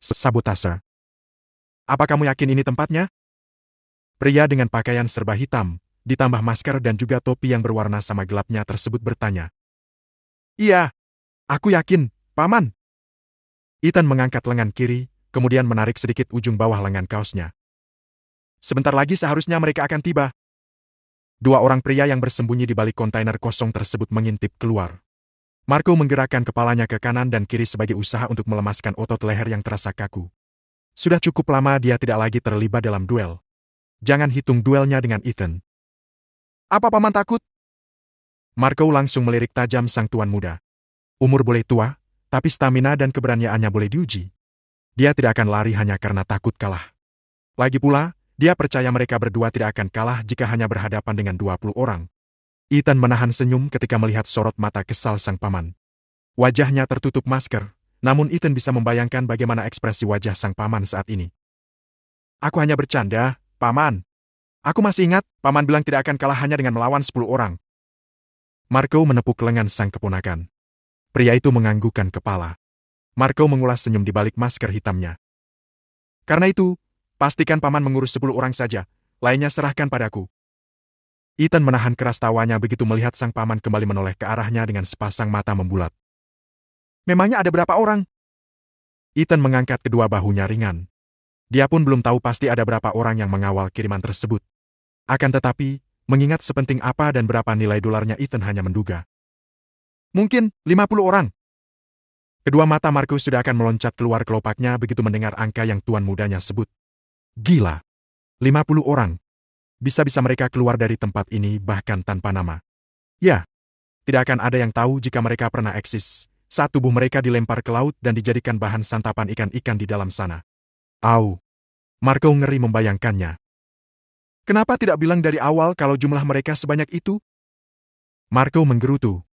Sabotase. Apa kamu yakin ini tempatnya? Pria dengan pakaian serba hitam, ditambah masker dan juga topi yang berwarna sama gelapnya tersebut bertanya. Iya, aku yakin, Paman. Ethan mengangkat lengan kiri, kemudian menarik sedikit ujung bawah lengan kaosnya. Sebentar lagi seharusnya mereka akan tiba. Dua orang pria yang bersembunyi di balik kontainer kosong tersebut mengintip keluar. Marco menggerakkan kepalanya ke kanan dan kiri sebagai usaha untuk melemaskan otot leher yang terasa kaku. Sudah cukup lama dia tidak lagi terlibat dalam duel. Jangan hitung duelnya dengan Ethan. Apa Paman takut? Marco langsung melirik tajam sang tuan muda. Umur boleh tua, tapi stamina dan keberaniannya boleh diuji. Dia tidak akan lari hanya karena takut kalah. Lagi pula, dia percaya mereka berdua tidak akan kalah jika hanya berhadapan dengan 20 orang. Ethan menahan senyum ketika melihat sorot mata kesal sang paman. Wajahnya tertutup masker, namun Ethan bisa membayangkan bagaimana ekspresi wajah sang paman saat ini. Aku hanya bercanda, Paman. Aku masih ingat, Paman bilang tidak akan kalah hanya dengan melawan 10 orang. Marco menepuk lengan sang keponakan. Pria itu menganggukkan kepala. Marco mengulas senyum di balik masker hitamnya. Karena itu, pastikan Paman mengurus 10 orang saja, lainnya serahkan padaku. Ethan menahan keras tawanya begitu melihat sang paman kembali menoleh ke arahnya dengan sepasang mata membulat. Memangnya ada berapa orang? Ethan mengangkat kedua bahunya ringan. Dia pun belum tahu pasti ada berapa orang yang mengawal kiriman tersebut. Akan tetapi, mengingat sepenting apa dan berapa nilai dolarnya Ethan hanya menduga. Mungkin 50 orang. Kedua mata Marco sudah akan meloncat keluar kelopaknya begitu mendengar angka yang tuan mudanya sebut. Gila. 50 orang. Bisa-bisa mereka keluar dari tempat ini bahkan tanpa nama. Ya, tidak akan ada yang tahu jika mereka pernah eksis, saat tubuh mereka dilempar ke laut dan dijadikan bahan santapan ikan-ikan di dalam sana. Au. Marco ngeri membayangkannya. Kenapa tidak bilang dari awal kalau jumlah mereka sebanyak itu? Marco menggerutu.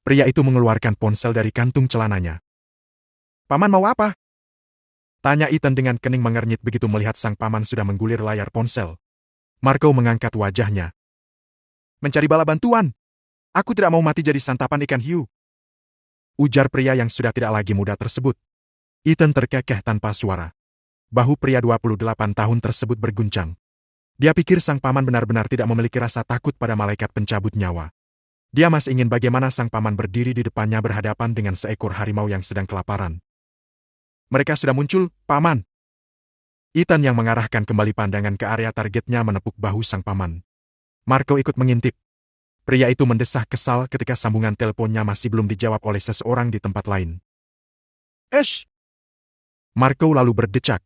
Pria itu mengeluarkan ponsel dari kantung celananya. Paman mau apa? Tanya Ethan dengan kening mengernyit begitu melihat sang paman sudah menggulir layar ponsel. Marco mengangkat wajahnya. Mencari bala bantuan. Aku tidak mau mati jadi santapan ikan hiu. Ujar pria yang sudah tidak lagi muda tersebut. Ethan terkekeh tanpa suara. Bahu pria 28 tahun tersebut berguncang. Dia pikir sang paman benar-benar tidak memiliki rasa takut pada malaikat pencabut nyawa. Dia masih ingin bagaimana sang paman berdiri di depannya berhadapan dengan seekor harimau yang sedang kelaparan. Mereka sudah muncul, Paman. Ethan yang mengarahkan kembali pandangan ke area targetnya menepuk bahu sang paman. Marco ikut mengintip. Pria itu mendesah kesal ketika sambungan teleponnya masih belum dijawab oleh seseorang di tempat lain. Esh! Marco lalu berdecak.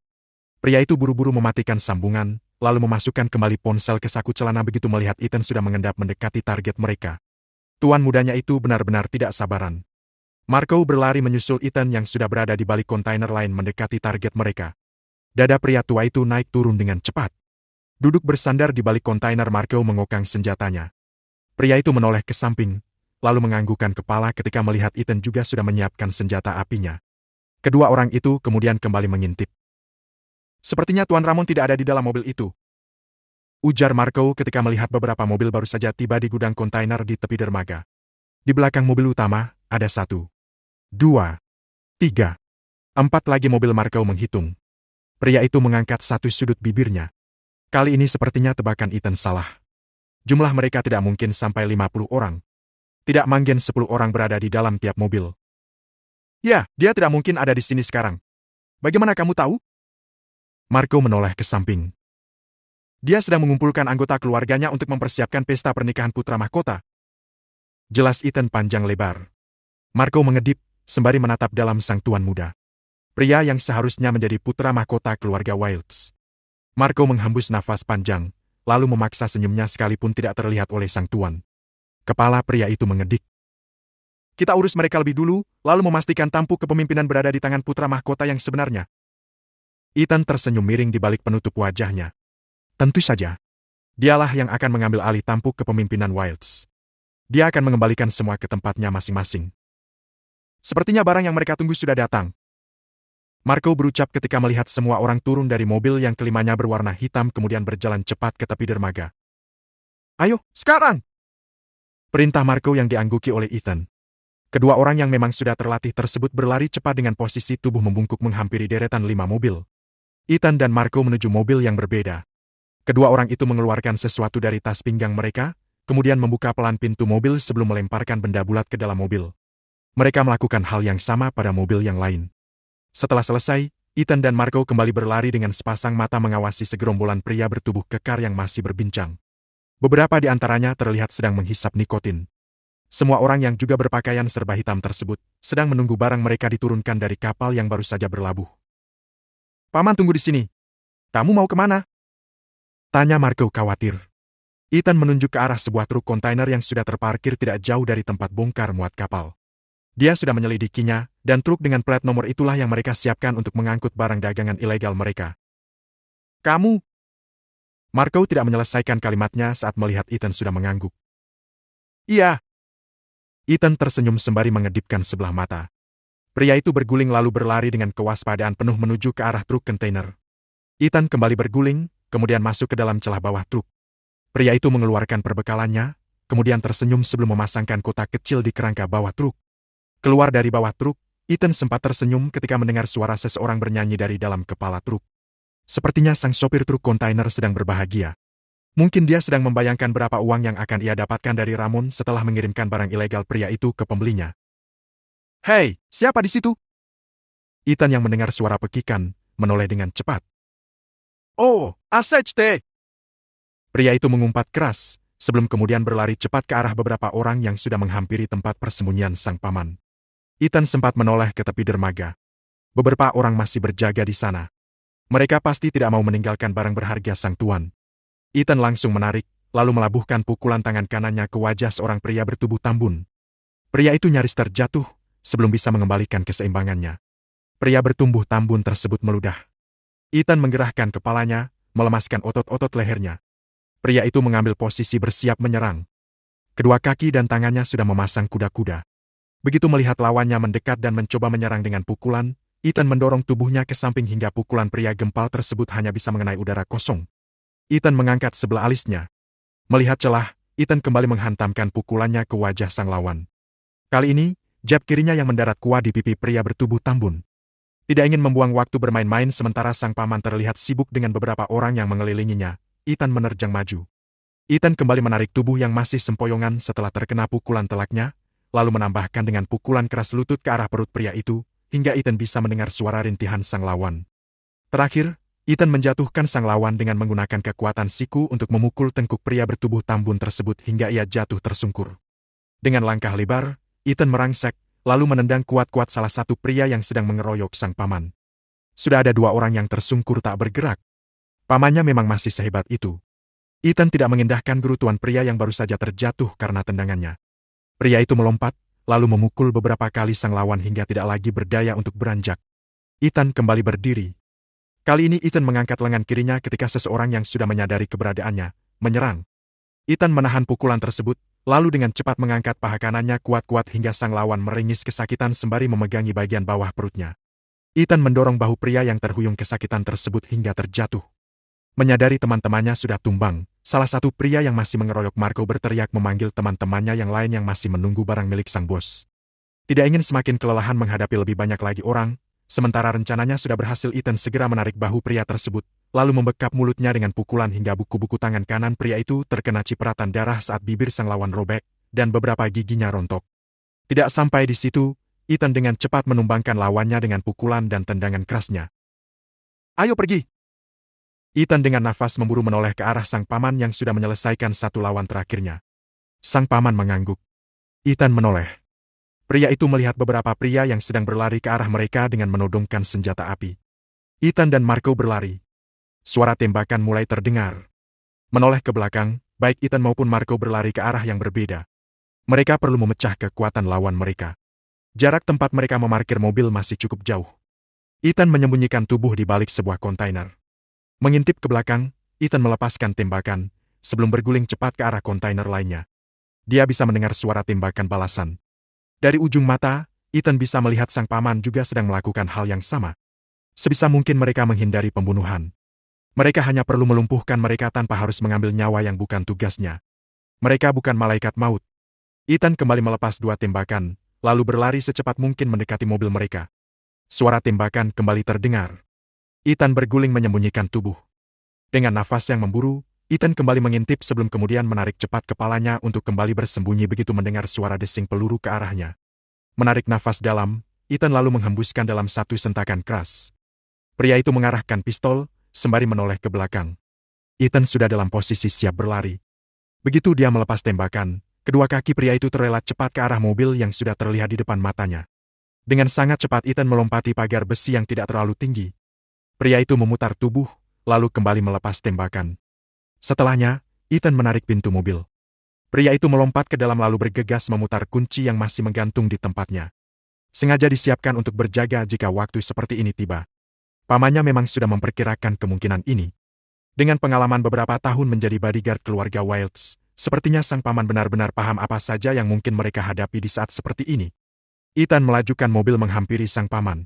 Pria itu buru-buru mematikan sambungan, lalu memasukkan kembali ponsel ke saku celana begitu melihat Ethan sudah mengendap mendekati target mereka. Tuan mudanya itu benar-benar tidak sabaran. Marco berlari menyusul Ethan yang sudah berada di balik kontainer lain mendekati target mereka. Dada pria tua itu naik turun dengan cepat. Duduk bersandar di balik kontainer Marco mengokang senjatanya. Pria itu menoleh ke samping, lalu menganggukkan kepala ketika melihat Ethan juga sudah menyiapkan senjata apinya. Kedua orang itu kemudian kembali mengintip. Sepertinya Tuan Ramon tidak ada di dalam mobil itu. Ujar Marco ketika melihat beberapa mobil baru saja tiba di gudang kontainer di tepi dermaga. Di belakang mobil utama, ada 1, 2, 3, 4 lagi mobil Marco menghitung. Pria itu mengangkat satu sudut bibirnya. Kali ini sepertinya tebakan Ethan salah. Jumlah mereka tidak mungkin sampai 50 orang. Tidak mungkin 10 orang berada di dalam tiap mobil. Ya, dia tidak mungkin ada di sini sekarang. Bagaimana kamu tahu? Marco menoleh ke samping. Dia sedang mengumpulkan anggota keluarganya untuk mempersiapkan pesta pernikahan putra mahkota. Jelas Ethan panjang lebar. Marco mengedip, sembari menatap dalam sang tuan muda. Pria yang seharusnya menjadi putra mahkota keluarga Wilds. Marco menghembus nafas panjang, lalu memaksa senyumnya sekalipun tidak terlihat oleh sang tuan. Kepala pria itu mengedik. Kita urus mereka lebih dulu, lalu memastikan tampuk kepemimpinan berada di tangan putra mahkota yang sebenarnya. Ethan tersenyum miring di balik penutup wajahnya. Tentu saja. Dialah yang akan mengambil alih tampuk kepemimpinan Wilds. Dia akan mengembalikan semua ke tempatnya masing-masing. Sepertinya barang yang mereka tunggu sudah datang. Marco berucap ketika melihat semua orang turun dari mobil yang kelimanya berwarna hitam kemudian berjalan cepat ke tepi dermaga. Ayo, sekarang! Perintah Marco yang diangguki oleh Ethan. Kedua orang yang memang sudah terlatih tersebut berlari cepat dengan posisi tubuh membungkuk menghampiri deretan 5 mobil. Ethan dan Marco menuju mobil yang berbeda. Kedua orang itu mengeluarkan sesuatu dari tas pinggang mereka, kemudian membuka pelan pintu mobil sebelum melemparkan benda bulat ke dalam mobil. Mereka melakukan hal yang sama pada mobil yang lain. Setelah selesai, Ethan dan Marco kembali berlari dengan sepasang mata mengawasi segerombolan pria bertubuh kekar yang masih berbincang. Beberapa di antaranya terlihat sedang menghisap nikotin. Semua orang yang juga berpakaian serba hitam tersebut sedang menunggu barang mereka diturunkan dari kapal yang baru saja berlabuh. "Paman tunggu di sini. Kamu mau kemana?" tanya Marco khawatir. Ethan menunjuk ke arah sebuah truk kontainer yang sudah terparkir tidak jauh dari tempat bongkar muat kapal. Dia sudah menyelidikinya, dan truk dengan plat nomor itulah yang mereka siapkan untuk mengangkut barang dagangan ilegal mereka. "Kamu?" Marco tidak menyelesaikan kalimatnya saat melihat Ethan sudah mengangguk. "Iya." Ethan tersenyum sembari mengedipkan sebelah mata. Pria itu berguling lalu berlari dengan kewaspadaan penuh menuju ke arah truk kontainer. Ethan kembali berguling, kemudian masuk ke dalam celah bawah truk. Pria itu mengeluarkan perbekalannya, kemudian tersenyum sebelum memasangkan kotak kecil di kerangka bawah truk. Keluar dari bawah truk, Ethan sempat tersenyum ketika mendengar suara seseorang bernyanyi dari dalam kepala truk. Sepertinya sang sopir truk kontainer sedang berbahagia. Mungkin dia sedang membayangkan berapa uang yang akan ia dapatkan dari Ramon setelah mengirimkan barang ilegal pria itu ke pembelinya. "Hei, siapa di situ?" Ethan yang mendengar suara pekikan, menoleh dengan cepat. "Oh, Asechte!" Pria itu mengumpat keras, sebelum kemudian berlari cepat ke arah beberapa orang yang sudah menghampiri tempat persembunyian sang paman. Ethan sempat menoleh ke tepi dermaga. Beberapa orang masih berjaga di sana. Mereka pasti tidak mau meninggalkan barang berharga sang tuan. Ethan langsung menarik, lalu melabuhkan pukulan tangan kanannya ke wajah seorang pria bertubuh tambun. Pria itu nyaris terjatuh, sebelum bisa mengembalikan keseimbangannya. Pria bertumbuh tambun tersebut meludah. Ethan menggerahkan kepalanya, melemaskan otot-otot lehernya. Pria itu mengambil posisi bersiap menyerang. Kedua kaki dan tangannya sudah memasang kuda-kuda. Begitu melihat lawannya mendekat dan mencoba menyerang dengan pukulan, Ethan mendorong tubuhnya ke samping hingga pukulan pria gempal tersebut hanya bisa mengenai udara kosong. Ethan mengangkat sebelah alisnya. Melihat celah, Ethan kembali menghantamkan pukulannya ke wajah sang lawan. Kali ini, jab kirinya yang mendarat kuat di pipi pria bertubuh tambun. Tidak ingin membuang waktu bermain-main sementara sang paman terlihat sibuk dengan beberapa orang yang mengelilinginya, Ethan menerjang maju. Ethan kembali menarik tubuh yang masih sempoyongan setelah terkena pukulan telaknya, lalu menambahkan dengan pukulan keras lutut ke arah perut pria itu, hingga Ethan bisa mendengar suara rintihan sang lawan. Terakhir, Ethan menjatuhkan sang lawan dengan menggunakan kekuatan siku untuk memukul tengkuk pria bertubuh tambun tersebut hingga ia jatuh tersungkur. Dengan langkah lebar, Ethan merangsek, lalu menendang kuat-kuat salah satu pria yang sedang mengeroyok sang paman. Sudah ada dua orang yang tersungkur tak bergerak. Pamannya memang masih sehebat itu. Ethan tidak mengindahkan gerutuan pria yang baru saja terjatuh karena tendangannya. Pria itu melompat, lalu memukul beberapa kali sang lawan hingga tidak lagi berdaya untuk beranjak. Ethan kembali berdiri. Kali ini Ethan mengangkat lengan kirinya ketika seseorang yang sudah menyadari keberadaannya, menyerang. Ethan menahan pukulan tersebut, lalu dengan cepat mengangkat paha kanannya kuat-kuat hingga sang lawan meringis kesakitan sembari memegangi bagian bawah perutnya. Ethan mendorong bahu pria yang terhuyung kesakitan tersebut hingga terjatuh. Menyadari teman-temannya sudah tumbang, salah satu pria yang masih mengeroyok Marco berteriak memanggil teman-temannya yang lain yang masih menunggu barang milik sang bos. Tidak ingin semakin kelelahan menghadapi lebih banyak lagi orang, sementara rencananya sudah berhasil, Ethan segera menarik bahu pria tersebut, lalu membekap mulutnya dengan pukulan hingga buku-buku tangan kanan pria itu terkena cipratan darah saat bibir sang lawan robek, dan beberapa giginya rontok. Tidak sampai di situ, Ethan dengan cepat menumbangkan lawannya dengan pukulan dan tendangan kerasnya. "Ayo pergi!" Ethan dengan nafas memburu menoleh ke arah sang paman yang sudah menyelesaikan satu lawan terakhirnya. Sang paman mengangguk. Ethan menoleh. Pria itu melihat beberapa pria yang sedang berlari ke arah mereka dengan menodongkan senjata api. Ethan dan Marco berlari. Suara tembakan mulai terdengar. Menoleh ke belakang, baik Ethan maupun Marco berlari ke arah yang berbeda. Mereka perlu memecah kekuatan lawan mereka. Jarak tempat mereka memarkir mobil masih cukup jauh. Ethan menyembunyikan tubuh di balik sebuah kontainer. Mengintip ke belakang, Ethan melepaskan tembakan, sebelum berguling cepat ke arah kontainer lainnya. Dia bisa mendengar suara tembakan balasan. Dari ujung mata, Ethan bisa melihat sang paman juga sedang melakukan hal yang sama. Sebisa mungkin mereka menghindari pembunuhan. Mereka hanya perlu melumpuhkan mereka tanpa harus mengambil nyawa yang bukan tugasnya. Mereka bukan malaikat maut. Ethan kembali melepas dua tembakan, lalu berlari secepat mungkin mendekati mobil mereka. Suara tembakan kembali terdengar. Ethan berguling menyembunyikan tubuh. Dengan nafas yang memburu, Ethan kembali mengintip sebelum kemudian menarik cepat kepalanya untuk kembali bersembunyi begitu mendengar suara desing peluru ke arahnya. Menarik nafas dalam, Ethan lalu menghembuskan dalam satu sentakan keras. Pria itu mengarahkan pistol, sembari menoleh ke belakang. Ethan sudah dalam posisi siap berlari. Begitu dia melepas tembakan, kedua kaki pria itu terlelap cepat ke arah mobil yang sudah terlihat di depan matanya. Dengan sangat cepat Ethan melompati pagar besi yang tidak terlalu tinggi. Pria itu memutar tubuh, lalu kembali melepas tembakan. Setelahnya, Ethan menarik pintu mobil. Pria itu melompat ke dalam lalu bergegas memutar kunci yang masih menggantung di tempatnya. Sengaja disiapkan untuk berjaga jika waktu seperti ini tiba. Pamannya memang sudah memperkirakan kemungkinan ini. Dengan pengalaman beberapa tahun menjadi bodyguard keluarga Wilds, sepertinya sang paman benar-benar paham apa saja yang mungkin mereka hadapi di saat seperti ini. Ethan melajukan mobil menghampiri sang paman.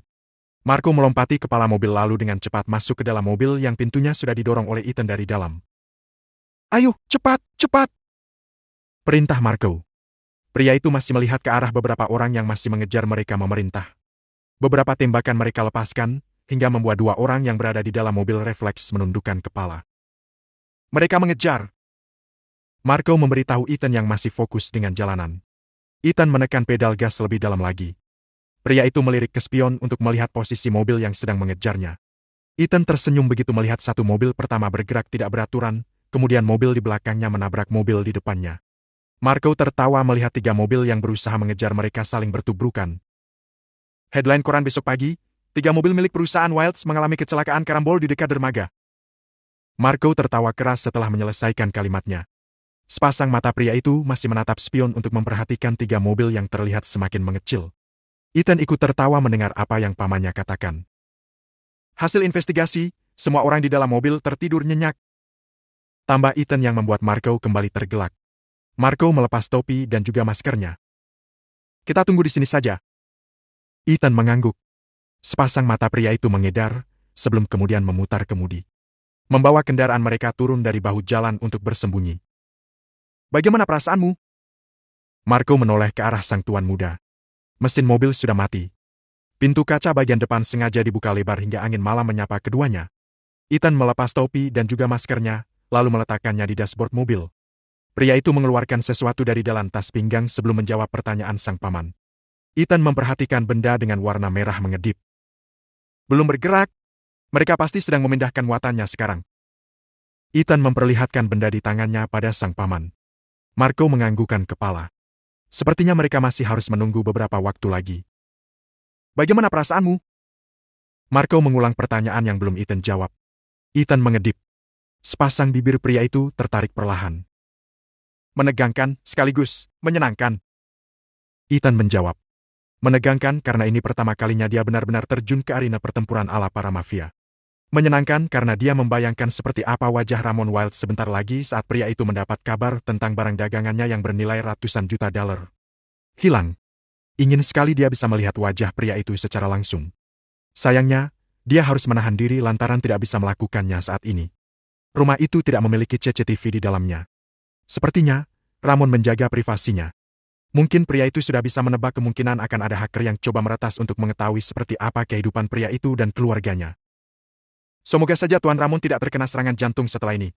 Marco melompati kepala mobil lalu dengan cepat masuk ke dalam mobil yang pintunya sudah didorong oleh Ethan dari dalam. "Ayo, cepat, cepat!" perintah Marco. Pria itu masih melihat ke arah beberapa orang yang masih mengejar mereka memerintah. Beberapa tembakan mereka lepaskan, hingga membuat dua orang yang berada di dalam mobil refleks menundukkan kepala. "Mereka mengejar!" Marco memberitahu Ethan yang masih fokus dengan jalanan. Ethan menekan pedal gas lebih dalam lagi. Pria itu melirik ke spion untuk melihat posisi mobil yang sedang mengejarnya. Ethan tersenyum begitu melihat satu mobil pertama bergerak tidak beraturan, kemudian mobil di belakangnya menabrak mobil di depannya. Marco tertawa melihat tiga mobil yang berusaha mengejar mereka saling bertubrukan. Headline koran besok pagi, 3 mobil milik perusahaan Wilds mengalami kecelakaan karambol di dekat dermaga. Marco tertawa keras setelah menyelesaikan kalimatnya. Sepasang mata pria itu masih menatap spion untuk memperhatikan 3 mobil yang terlihat semakin mengecil. Ethan ikut tertawa mendengar apa yang pamannya katakan. Hasil investigasi, semua orang di dalam mobil tertidur nyenyak. Tambah Ethan yang membuat Marco kembali tergelak. Marco melepas topi dan juga maskernya. "Kita tunggu di sini saja." Ethan mengangguk. Sepasang mata pria itu mengedar, sebelum kemudian memutar kemudi. Membawa kendaraan mereka turun dari bahu jalan untuk bersembunyi. "Bagaimana perasaanmu?" Marco menoleh ke arah sang tuan muda. Mesin mobil sudah mati. Pintu kaca bagian depan sengaja dibuka lebar hingga angin malam menyapa keduanya. Ethan melepas topi dan juga maskernya, lalu meletakkannya di dashboard mobil. Pria itu mengeluarkan sesuatu dari dalam tas pinggang sebelum menjawab pertanyaan sang paman. Ethan memperhatikan benda dengan warna merah mengedip. "Belum bergerak. Mereka pasti sedang memindahkan muatannya sekarang." Ethan memperlihatkan benda di tangannya pada sang paman. Marco menganggukkan kepala. Sepertinya mereka masih harus menunggu beberapa waktu lagi. "Bagaimana perasaanmu?" Marco mengulang pertanyaan yang belum Ethan jawab. Ethan mengedip. Sepasang bibir pria itu tertarik perlahan. "Menegangkan, sekaligus menyenangkan." Ethan menjawab. Menegangkan karena ini pertama kalinya dia benar-benar terjun ke arena pertempuran ala para mafia. Menyenangkan karena dia membayangkan seperti apa wajah Ramon Wild sebentar lagi saat pria itu mendapat kabar tentang barang dagangannya yang bernilai ratusan juta dolar hilang. Ingin sekali dia bisa melihat wajah pria itu secara langsung. Sayangnya, dia harus menahan diri lantaran tidak bisa melakukannya saat ini. Rumah itu tidak memiliki CCTV di dalamnya. Sepertinya, Ramon menjaga privasinya. Mungkin pria itu sudah bisa menebak kemungkinan akan ada hacker yang coba meretas untuk mengetahui seperti apa kehidupan pria itu dan keluarganya. Semoga saja Tuan Ramon tidak terkena serangan jantung setelah ini.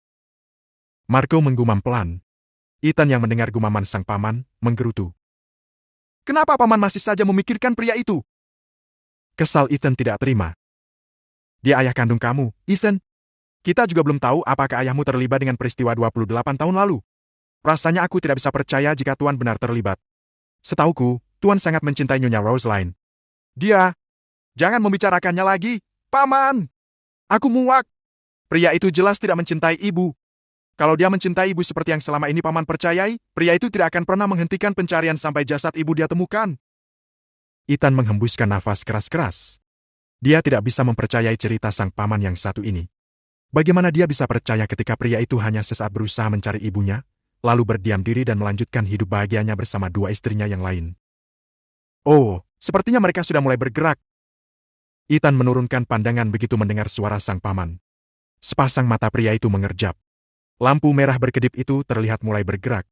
Marco menggumam pelan. Ethan yang mendengar gumaman sang paman, menggerutu. "Kenapa paman masih saja memikirkan pria itu?" Kesal Ethan tidak terima. "Dia ayah kandung kamu, Ethan. Kita juga belum tahu apakah ayahmu terlibat dengan peristiwa 28 tahun lalu. Rasanya aku tidak bisa percaya jika Tuan benar terlibat. Setauku, Tuan sangat mencintai Nyonya Roseline." "Dia, jangan membicarakannya lagi, paman. Aku muak. Pria itu jelas tidak mencintai ibu. Kalau dia mencintai ibu seperti yang selama ini paman percayai, pria itu tidak akan pernah menghentikan pencarian sampai jasad ibu dia temukan." Ethan menghembuskan nafas keras-keras. Dia tidak bisa mempercayai cerita sang paman yang satu ini. Bagaimana dia bisa percaya ketika pria itu hanya sesaat berusaha mencari ibunya, lalu berdiam diri dan melanjutkan hidup bahagianya bersama dua istrinya yang lain. "Oh, sepertinya mereka sudah mulai bergerak." Ethan menurunkan pandangan begitu mendengar suara sang paman. Sepasang mata pria itu mengerjap. Lampu merah berkedip itu terlihat mulai bergerak.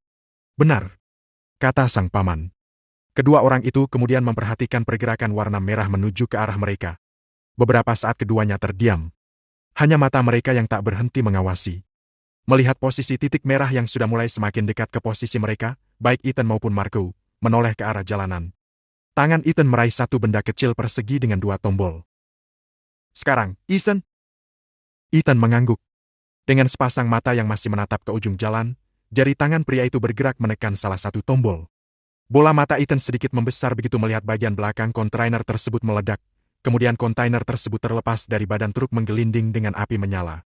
"Benar," kata sang paman. Kedua orang itu kemudian memperhatikan pergerakan warna merah menuju ke arah mereka. Beberapa saat keduanya terdiam. Hanya mata mereka yang tak berhenti mengawasi. Melihat posisi titik merah yang sudah mulai semakin dekat ke posisi mereka, baik Ethan maupun Marco menoleh ke arah jalanan. Tangan Ethan meraih satu benda kecil persegi dengan dua tombol. Sekarang, Ethan. Ethan mengangguk. Dengan sepasang mata yang masih menatap ke ujung jalan, jari tangan pria itu bergerak menekan salah satu tombol. Bola mata Ethan sedikit membesar begitu melihat bagian belakang kontainer tersebut meledak. Kemudian kontainer tersebut terlepas dari badan truk menggelinding dengan api menyala.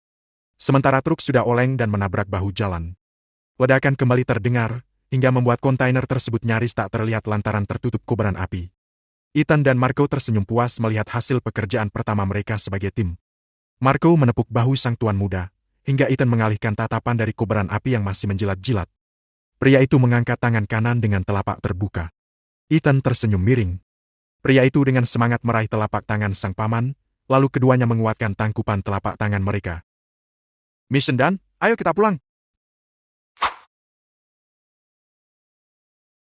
Sementara truk sudah oleng dan menabrak bahu jalan. Ledakan kembali terdengar, hingga membuat kontainer tersebut nyaris tak terlihat lantaran tertutup kobaran api. Ethan dan Marco tersenyum puas melihat hasil pekerjaan pertama mereka sebagai tim. Marco menepuk bahu sang tuan muda, hingga Ethan mengalihkan tatapan dari kobaran api yang masih menjilat-jilat. Pria itu mengangkat tangan kanan dengan telapak terbuka. Ethan tersenyum miring. Pria itu dengan semangat meraih telapak tangan sang paman, lalu keduanya menguatkan tangkupan telapak tangan mereka. Mission done, ayo kita pulang.